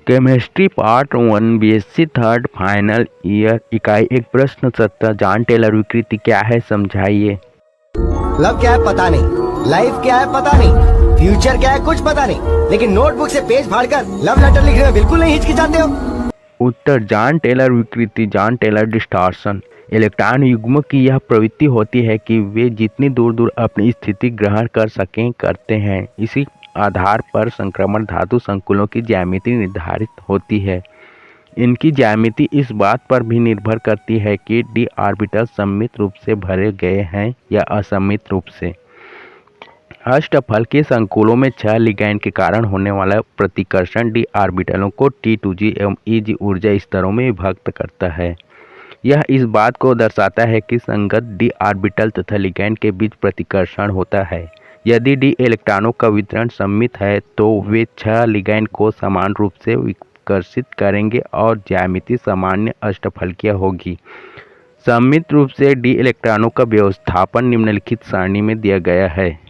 Chemistry part 1 BSc third final year इकाई एक प्रश्न 17 जॉन टेलर विकृति क्या है समझाइए। लव क्या है पता नहीं, लाइफ क्या है पता नहीं, फ्यूचर क्या है कुछ पता नहीं, लेकिन नोटबुक से पेज फाड़कर लव लेटर लिखने में बिल्कुल नहीं हिचकिचाते हो। उत्तर जॉन टेलर विकृति जॉन टेलर डिस्टॉर्शन। इलेक्ट्रॉन युग्म की यह प्रवृत्ति होती है कि वे जितनी दूर दूर अपनी स्थिति ग्रहण कर सकें करते हैं। इसी आधार पर संक्रमण धातु संकुलों की ज्यामिति निर्धारित होती है। इनकी ज्यामिति इस बात पर भी निर्भर करती है कि डी ऑर्बिटल सममित रूप से भरे गए हैं या असममित रूप से। अष्टफल के संकुलों में 6 लिगैंड के कारण होने वाला प्रतिकर्षण डी ऑर्बिटलों को T2g एवं EG ऊर्जा स्तरों में विभक्त करता है। यह इस बात को दर्शाता है कि संगत डी ऑर्बिटल तथा लिगैंड के बीच प्रतिकर्षण होता है। यदि डी इलेक्ट्रॉनों का वितरण सममित है तो वे 6 लिगैंड को समान रूप से विकर्षित करेंगे और ज्यामिति सामान्य अष्टफलकीय होगी। सममित रूप से डी इलेक्ट्रॉनों का व्यवस्थापन निम्नलिखित सारणी में दिया गया है।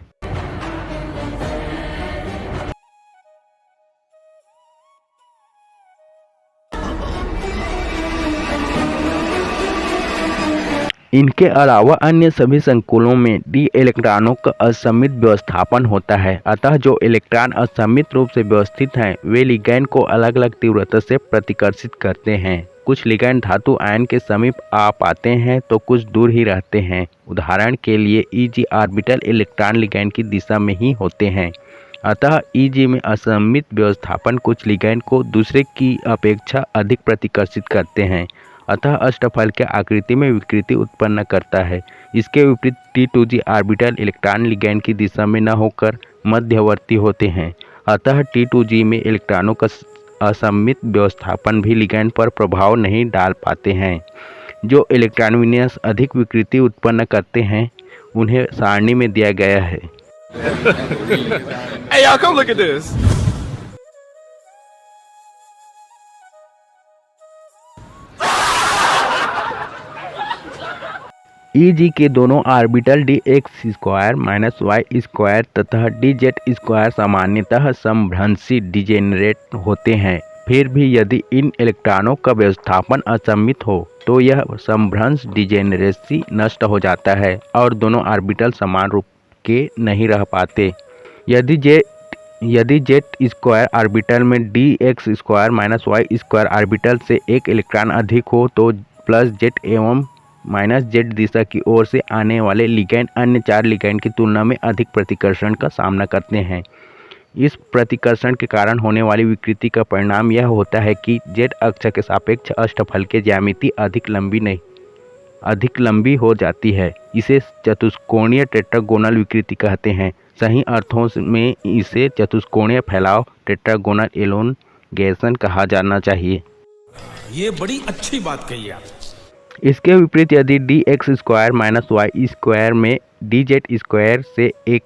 इनके अलावा अन्य सभी संकुलों में डी इलेक्ट्रॉनों का असममित व्यवस्थापन होता है। अतः जो इलेक्ट्रॉन असममित रूप से व्यवस्थित हैं वे लिगैंड को अलग अलग तीव्रता से प्रतिकर्षित करते हैं। कुछ लिगैंड धातु आयन के समीप आ पाते हैं तो कुछ दूर ही रहते हैं। उदाहरण के लिए EG ऑर्बिटल इलेक्ट्रॉन लिगैंड की दिशा में ही होते हैं। अतः EG में असममित व्यवस्थापन कुछ लिगैंड को दूसरे की अपेक्षा अधिक प्रतिकर्षित करते हैं। अतः अष्टफल के आकृति में विकृति उत्पन्न करता है। इसके विपरीत T2g ऑर्बिटल इलेक्ट्रॉन लिगैंड की दिशा में न होकर मध्यवर्ती होते हैं। अतः T2g में इलेक्ट्रॉनों का असममित व्यवस्थापन भी लिगैंड पर प्रभाव नहीं डाल पाते हैं। जो इलेक्ट्रॉन विन्यास अधिक विकृति उत्पन्न करते हैं उन्हें सारणी में दिया गया है। Hey, y'all, come look at this. EG के दोनों ऑर्बिटल dx² - y² तथा dz² सामान्यतः समभ्रंशी डिजेनरेट होते हैं। फिर भी यदि इन इलेक्ट्रॉनों का व्यवस्थापन असममित हो तो यह समभ्रंश डिजेनरेसी नष्ट हो जाता है और दोनों ऑर्बिटल समान रूप के नहीं रह पाते। यदि z² ऑर्बिटल में dx² - y² ऑर्बिटल से एक इलेक्ट्रॉन अधिक हो तो +z एवं -z दिशा की ओर से आने वाले लिगैंड अन्य 4 लिगैंड की तुलना में अधिक प्रतिकर्षण का सामना करते हैं। इस प्रतिकर्षण के कारण होने वाली विकृति का परिणाम यह होता है कि z अक्ष के सापेक्ष अष्टफल की ज्यामिति अधिक लंबी हो जाती है। इसे चतुष्कोणीय टेट्रागोनल विकृति कहते हैं। सही अर्थों में इसे चतुष्कोणीय फैलाव टेट्रागोनल एलोंगेशन कहा जाना चाहिए। ये बड़ी अच्छी बात कही आप। इसके विपरीत यदि dx² - y² में dz² से एक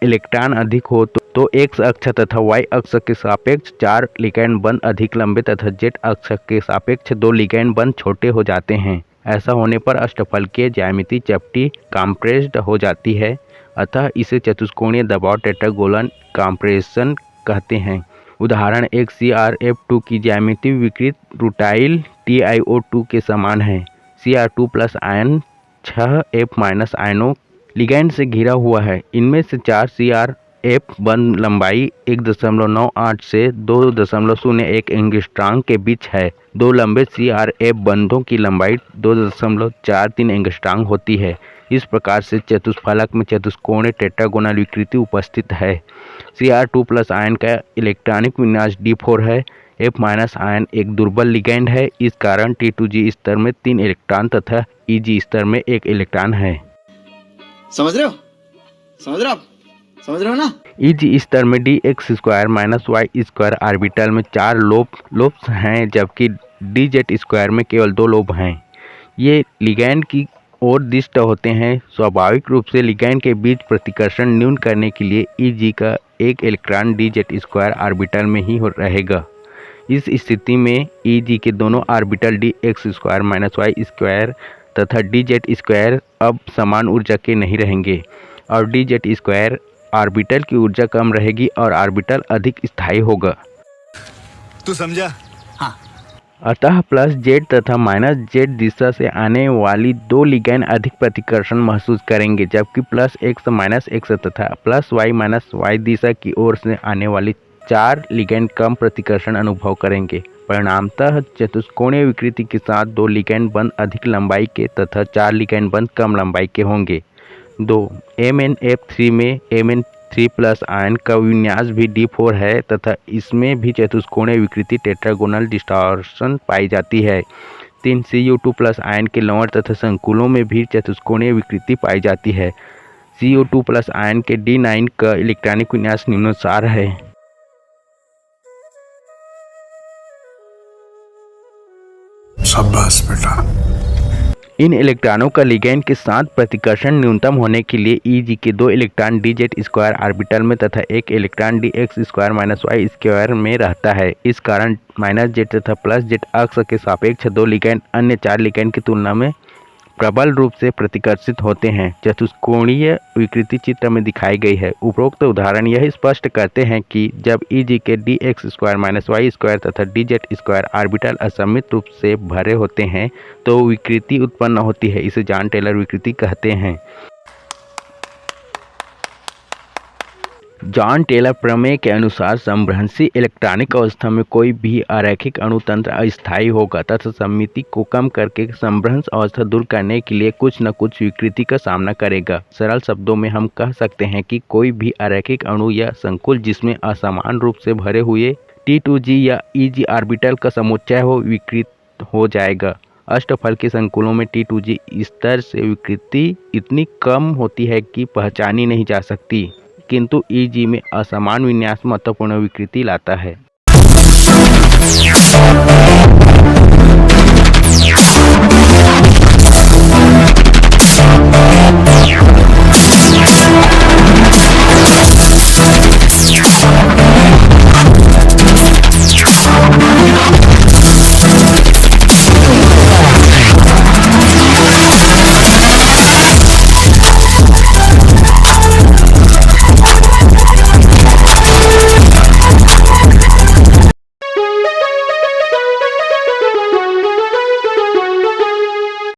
इलेक्ट्रॉन अधिक हो तो x अक्ष तथा y अक्ष के सापेक्ष 4 लिगैंड बंध अधिक लंबे तथा z अक्ष के सापेक्ष 2 लिगैंड बंध छोटे हो जाते हैं। ऐसा होने पर अष्टफलकीय ज्यामिति चपटी कॉम्प्रेस्ड हो जाती है। अतः इसे चतुष्कोणीय दबाव टेट्रागोनल कॉम्प्रेशन कहते हैं। उदाहरण एक CrF2 की ज्यामिति विकृत रूटाइल TiO2 के समान है। Cr2+ आयन 6F- आयनों लिगैंड से घिरा हुआ है। इनमें से 4 CrF बंध लंबाई 1.98 से 2.01 एंगस्ट्रॉम के बीच है। 2 लंबे CrF बंधों की लंबाई 2.43 एंगस्ट्रॉम होती है। इस प्रकार से चतुष्फलक में चतुष्कोणीय टेट्रागोनल विकृति उपस्थित है। Cr2+ आयन का इलेक्ट्रॉनिक विन्यास D4 है। F- आयन एक दुर्बल लिगैंड है। इस कारण T2g स्तर में 3 इलेक्ट्रॉन तथा EG स्तर में 1 इलेक्ट्रॉन है। समझ रहे हो ना? EG स्तर में dx² - y² ऑर्बिटल में 4 लोब्स हैं जबकि dz² में केवल 2 लोब हैं। ये लिगैंड की ओर दिष्ट होते हैं। स्वाभाविक रूप से लिगैंड के बीच प्रतिकर्षण न्यून करने के लिए EG का एक इलेक्ट्रॉन dz² ऑर्बिटल में ही रहेगा। इस स्थिति में EG के दोनों ऑर्बिटल dx² - y² तथा dz² अब समान ऊर्जा के नहीं रहेंगे और dz² ऑर्बिटल की ऊर्जा कम रहेगी और ऑर्बिटल अधिक स्थायी होगा। तू समझा? अतः प्लस जेड तथा माइनस जेड दिशा से आने वाली दो लिगैंड अधिक प्रतिकर्षण महसूस करेंगे, जबकि प्लस एक्स माइनस एक्स तथा प्लस वाई माइनस वाई दिशा की ओर से आने वाली 4 लिगैंड कम प्रतिकर्षण अनुभव करेंगे। परिणामतः चतुष्कोणीय विकृति के साथ 2 लिगैंड बंध अधिक लंबाई के तथा 4 लिगैंड बंध कम लंबाई के होंगे। 2. MnF3 में Mn3+ आयन का विन्यास भी D4 है तथा इसमें भी चतुष्कोणीय विकृति टेट्रागोनल डिस्टॉर्शन पाई जाती है। 3. Cu2+ आयन के लवण तथा संकुलों में भी चतुष्कोणीय विकृति पाई जाती है। Cu2+ आयन के D9 का इलेक्ट्रॉनिक विन्यास निम्नानुसार है। शाबाश बेटा। इन इलेक्ट्रॉनों का लिगैंड के साथ प्रतिकर्षण न्यूनतम होने के लिए Eg के 2 इलेक्ट्रॉन dz² ऑर्बिटल में तथा 1 इलेक्ट्रॉन dx² - y² में रहता है। इस कारण -z तथा +z अक्ष के सापेक्ष 2 लिगैंड अन्य 4 लिगैंड की तुलना में प्रबल रूप से प्रतिकर्षित होते हैं। चतुष्कोणीय विकृति चित्र में दिखाई गई है। उपरोक्त उदाहरण यह स्पष्ट करते हैं कि जब Eg के dx² - y² तथा dz² ऑर्बिटल असममित रूप से भरे होते हैं तो विकृति उत्पन्न होती है। इसे जॉन टेलर विकृति कहते हैं। जॉन टेलर प्रमेय के अनुसार समभ्रंशी इलेक्ट्रॉनिक अवस्था में कोई भी अरैखिक अणुतंत्र अस्थायी होगा तथा सममिति को कम करके समभ्रंश अवस्था दूर करने के लिए कुछ न कुछ विकृति का सामना करेगा। सरल शब्दों में हम कह सकते हैं कि कोई भी अरैखिक अणु या संकुल जिसमें असमान रूप से भरे हुए T2g या Eg ऑर्बिटल का समुच्चय हो विकृत हो जाएगा। अष्टफल के संकुलों में T2g स्तर से विकृति इतनी कम होती है कि पहचानी नहीं जा सकती, किंतु Eg में असमान विन्यास महत्वपूर्ण विकृति लाता है।